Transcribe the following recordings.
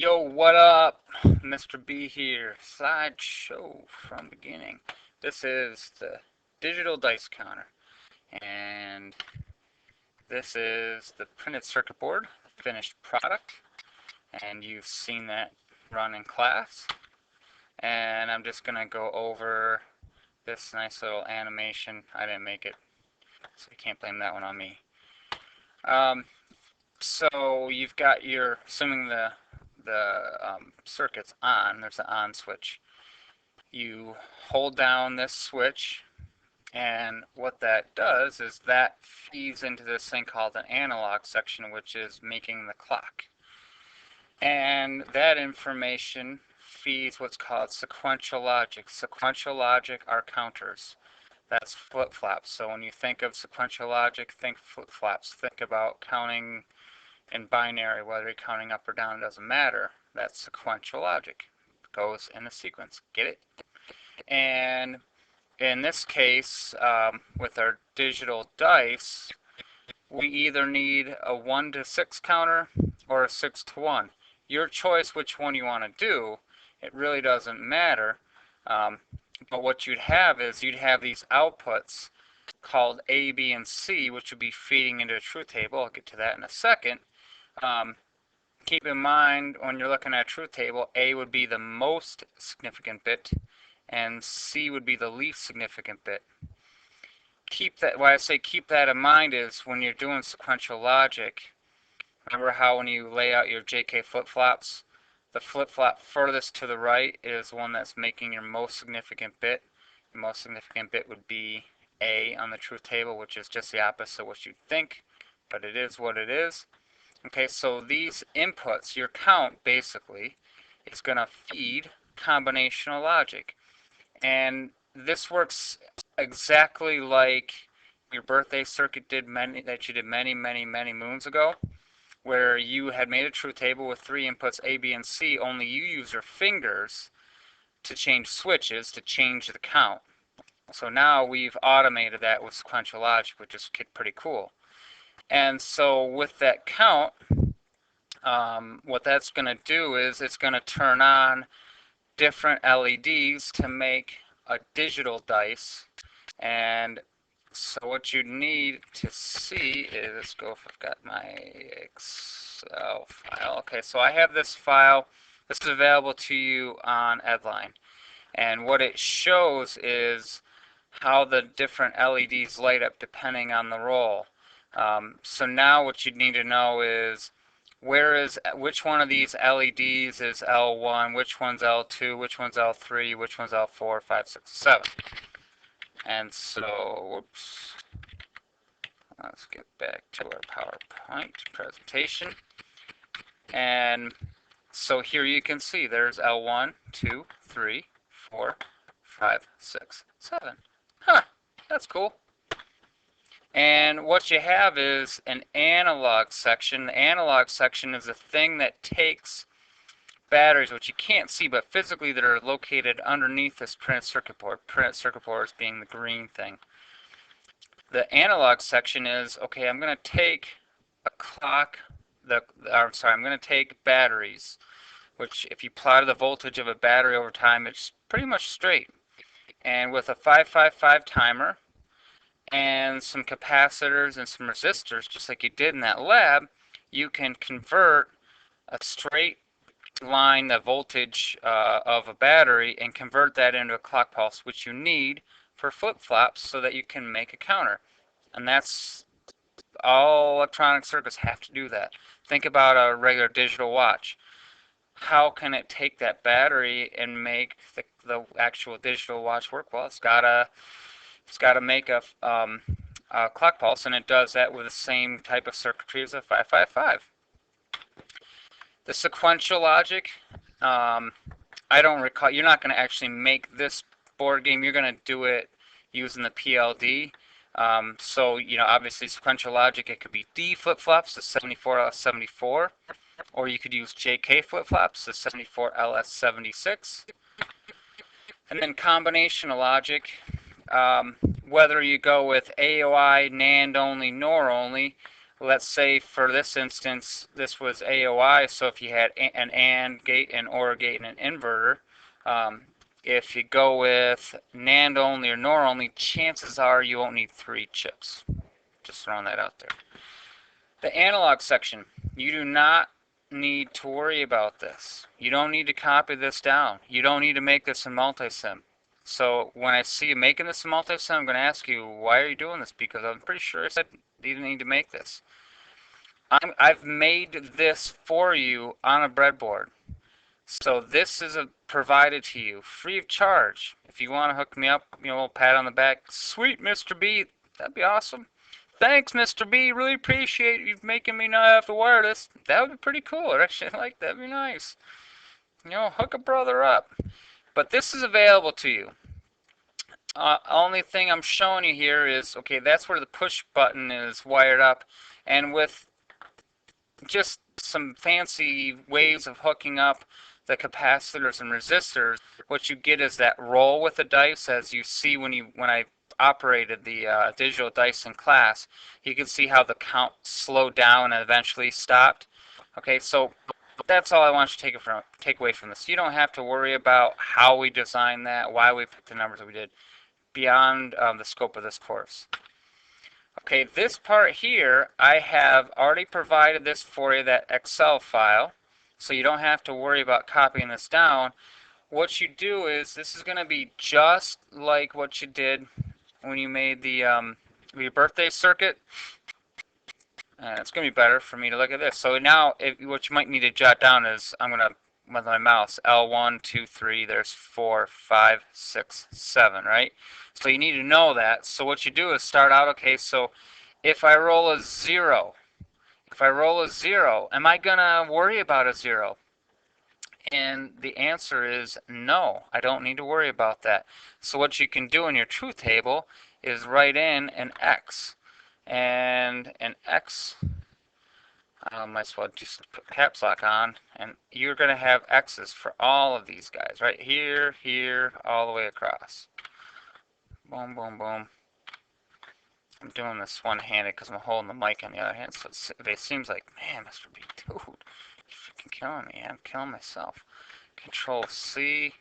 Yo, what up? Mr. B here. Slideshow from beginning. This is the digital dice counter, and this is the printed circuit board, the finished product, and you've seen that run in class. And I'm just gonna go over this nice little animation. I didn't make it, so you can't blame that one on me. Um, so you've got your, assuming the circuit's on, there's an on switch. You hold down this switch, and what that does is that feeds into this thing called an analog section, which is making the clock. And that information feeds what's called sequential logic. Sequential logic are counters. That's flip-flops. So when you think of sequential logic, think flip-flops. Think about counting in binary, whether you're counting up or down, it doesn't matter. That's sequential logic. It goes in a sequence. Get it? And in this case, with our digital dice, we either need a 1 to 6 counter or a 6 to 1. Your choice which one you want to do. It really doesn't matter. But what you'd have is you'd have these outputs called A, B, and C, which would be feeding into a truth table. I'll get to that in a second. Keep in mind when you're looking at a truth table, A would be the most significant bit, and C would be the least significant bit. Keep that. Why I say keep that in mind is when you're doing sequential logic. Remember how when you lay out your JK flip-flops, the flip-flop furthest to the right is the one that's making your most significant bit. Your most significant bit would be A on the truth table, which is just the opposite of what you'd think, but it is what it is. Okay, so these inputs, your count basically, is going to feed combinational logic. And this works exactly like your birthday circuit that you did many moons ago, where you had made a truth table with 3 inputs A, B, and C, only you use your fingers to change switches to change the count. So now we've automated that with sequential logic, which is pretty cool. And so with that count, what that's going to do is it's going to turn on different LEDs to make a digital dice. And so what you need to see is, let's go if I've got my Excel file. Okay, so I have this file. This is available to you on Edline. And what it shows is how the different LEDs light up depending on the roll. So now what you need to know is which one of these LEDs is L1, which one's L2, which one's L3, which one's L4, 5, 6, 7. And so, whoops, let's get back to our PowerPoint presentation. And so here you can see there's L1, 2, 3, 4, 5, 6, 7. Huh, that's cool. And what you have is an analog section. The analog section is a thing that takes batteries, which you can't see, but physically that are located underneath this printed circuit board. Printed circuit boards being the green thing. The analog section is, okay, I'm going to take a clock, I'm going to take batteries, which if you plot the voltage of a battery over time, it's pretty much straight. And with a 555 timer, and some capacitors and some resistors, just like you did in that lab, you can convert a straight line, the voltage of a battery, and convert that into a clock pulse, which you need for flip-flops so that you can make a counter. And that's all electronic circuits have to do that. Think about a regular digital watch. How can it take that battery and make the actual digital watch work? Well, it's got to make a clock pulse, and it does that with the same type of circuitry as a 555. The sequential logic, I don't recall, you're not going to actually make this board game, you're going to do it using the PLD. So, obviously sequential logic, it could be D flip-flops, the 74LS74, or you could use JK flip-flops, the 74LS76. And then combinational logic, whether you go with AOI, NAND only, NOR only, let's say for this instance, this was AOI, so if you had an AND gate, an OR gate, and an inverter, if you go with NAND only or NOR only, chances are you won't need 3 chips. Just throwing that out there. The analog section, you do not need to worry about this. You don't need to copy this down. You don't need to make this in multisim. So when I see you making this in multisim, I'm going to ask you, why are you doing this? Because I'm pretty sure I said you didn't need to make this. I've made this for you on a breadboard. So this is provided to you free of charge. If you want to hook me up, you know, a little pat on the back. Sweet, Mr. B. That'd be awesome. Thanks, Mr. B. Really appreciate you making me not have to wire this. That would be pretty cool. I'd actually like that. That'd be nice. You know, hook a brother up. But this is available to you. Only thing I'm showing you here is, okay, that's where the push button is wired up. And with just some fancy ways of hooking up the capacitors and resistors, what you get is that roll with the dice, as you see when I operated the digital dice in class. You can see how the count slowed down and eventually stopped. Okay, so that's all I want you to take away from this. You don't have to worry about how we designed that, why we picked the numbers that we did, beyond the scope of this course. Okay, this part here, I have already provided this for you, that Excel file, so you don't have to worry about copying this down. What you do is, this is going to be just like what you did when you made the your birthday circuit. It's going to be better for me to look at this. So now, what you might need to jot down is, I'm going to, with my mouse, L1, 2, 3, there's 4, 5, 6, 7, right? So you need to know that. So what you do is start out, okay, so if I roll a 0, am I going to worry about a 0? And the answer is no, I don't need to worry about that. So what you can do in your truth table is write in an X. And an X, I might as well just put caps lock on, and you're going to have X's for all of these guys, right here, here, all the way across. Boom, boom, boom. I'm doing this one-handed because I'm holding the mic on the other hand, so it seems like, man, Mr. B, dude, you're freaking killing me. I'm killing myself. Control C,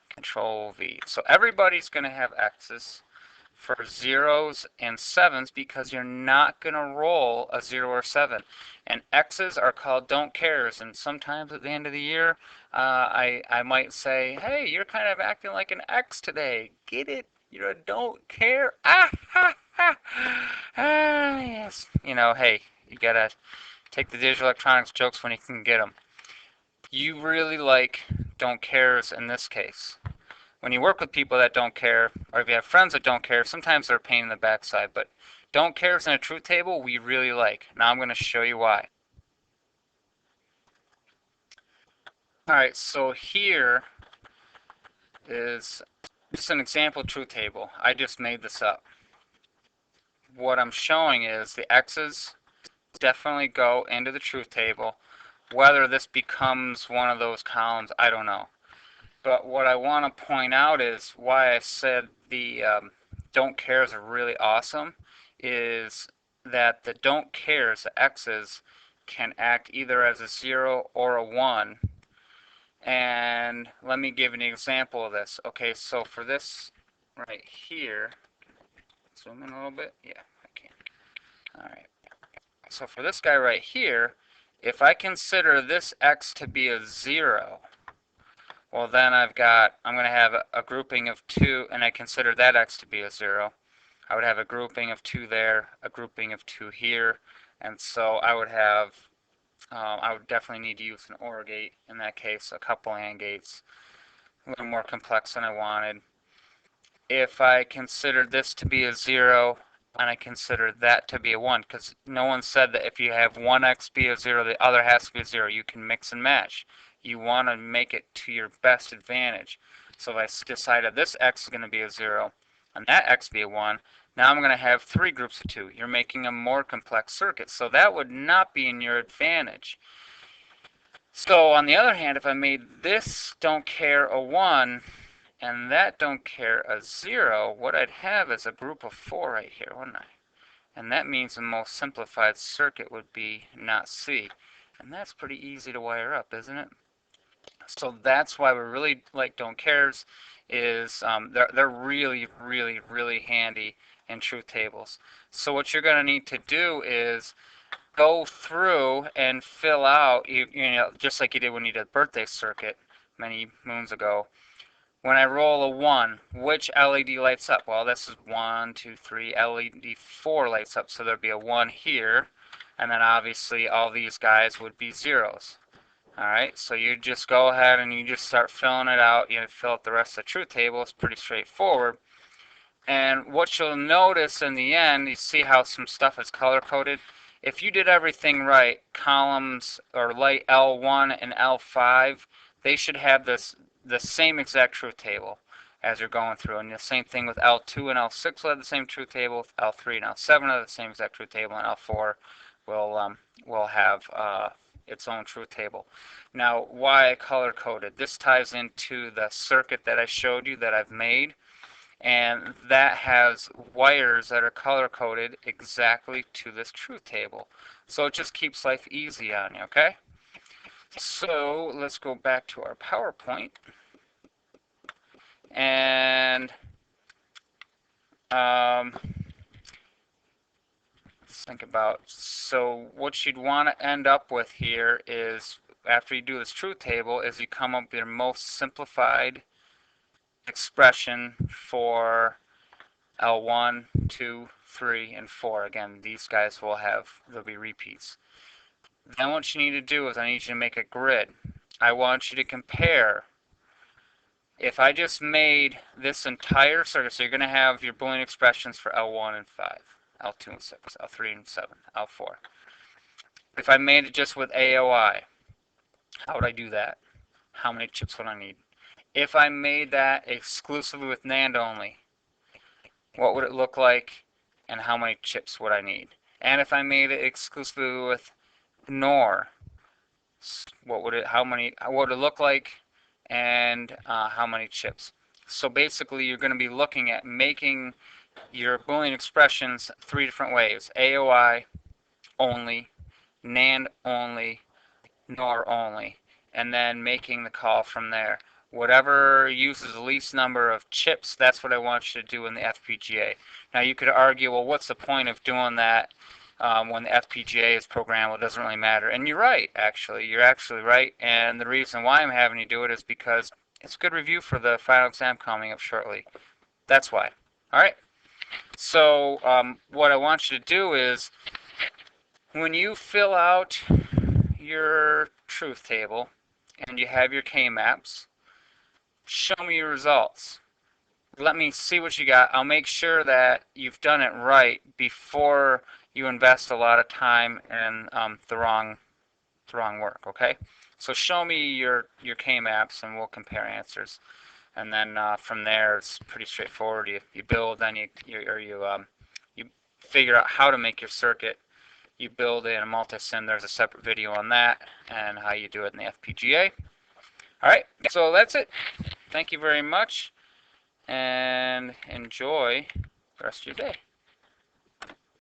Control V. So everybody's going to have X's for 0s and 7s because you're not going to roll a 0 or 7. And X's are called don't cares. And sometimes at the end of the year, I might say, hey, you're kind of acting like an X today. Get it? You're a don't care. Ah, ha, ha. Ah, yes. You know, hey, you got to take the digital electronics jokes when you can get them. You really like don't cares in this case. When you work with people that don't care, or if you have friends that don't care, sometimes they're a pain in the backside, but don't cares in a truth table we really like. Now I'm going to show you why. Alright, so here is just an example truth table. I just made this up. What I'm showing is the X's definitely go into the truth table. Whether this becomes one of those columns, I don't know. But what I want to point out is why I said the don't cares are really awesome is that the don't cares, the X's, can act either as a 0 or a 1. And let me give an example of this. Okay, so for this right here, zoom in a little bit. Yeah, I can. Alright. So for this guy right here, if I consider this X to be a 0, well, then I'm going to have a grouping of 2, and I consider that X to be a 0. I would have a grouping of 2 there, a grouping of 2 here, and so I would have, I would definitely need to use an OR gate in that case, a couple AND gates, a little more complex than I wanted. If I considered this to be a 0, and I consider that to be a 1, because no one said that if you have one X be a 0, the other has to be a 0. You can mix and match. You want to make it to your best advantage. So if I decided this X is going to be a 0 and that X be a 1, now I'm going to have 3 groups of 2. You're making a more complex circuit. So that would not be in your advantage. So on the other hand, if I made this don't care a 1 and that don't care a 0, what I'd have is a group of 4 right here, wouldn't I? And that means the most simplified circuit would be not C. And that's pretty easy to wire up, isn't it? So that's why we really like don't cares is they're really, really, really handy in truth tables. So what you're going to need to do is go through and fill out, you know, just like you did when you did birthday circuit many moons ago. When I roll a 1, which LED lights up? Well, this is 1, 2, 3, LED 4 lights up, so there'd be a 1 here, and then obviously all these guys would be zeros. Alright, so you just go ahead and you just start filling it out. You fill out the rest of the truth table. It's pretty straightforward. And what you'll notice in the end, you see how some stuff is color-coded. If you did everything right, columns or light L1 and L5, they should have the same exact truth table as you're going through. And the same thing with L2 and L6 will have the same truth table. L3 and L7 will have the same exact truth table, and L4 will have its own truth table. Now, why I color-coded? This ties into the circuit that I showed you that I've made, and that has wires that are color-coded exactly to this truth table. So it just keeps life easy on you, okay? So let's go back to our PowerPoint, and let's think about, so what you'd want to end up with here is, after you do this truth table, is you come up with your most simplified expression for L1, 2, 3, and 4. Again, these guys there'll be repeats. Then what you need to do is I need you to make a grid. I want you to compare. If I just made this entire circuit, so you're going to have your Boolean expressions for L1 and 5, L2 and 6, L3 and 7, L4. If I made it just with AOI, how would I do that? How many chips would I need? If I made that exclusively with NAND only, what would it look like and how many chips would I need? And if I made it exclusively with NOR, what would it look like and how many chips? So basically you're going to be looking at making your Boolean expressions 3 different ways: AOI only, NAND only, NOR only, and then making the call from there. Whatever uses the least number of chips, that's what I want you to do in the FPGA. Now you could argue, well, what's the point of doing that when the FPGA is programmable? It doesn't really matter. And you're right, actually. You're actually right. And the reason why I'm having you do it is because it's a good review for the final exam coming up shortly. That's why. All right. So what I want you to do is, when you fill out your truth table and you have your K-maps, show me your results. Let me see what you got. I'll make sure that you've done it right before you invest a lot of time in the wrong work, okay? So show me your K-maps and we'll compare answers. And then from there, it's pretty straightforward. You build, then you figure out how to make your circuit. You build in a multi-sim. There's a separate video on that and how you do it in the FPGA. All right, so that's it. Thank you very much, and enjoy the rest of your day.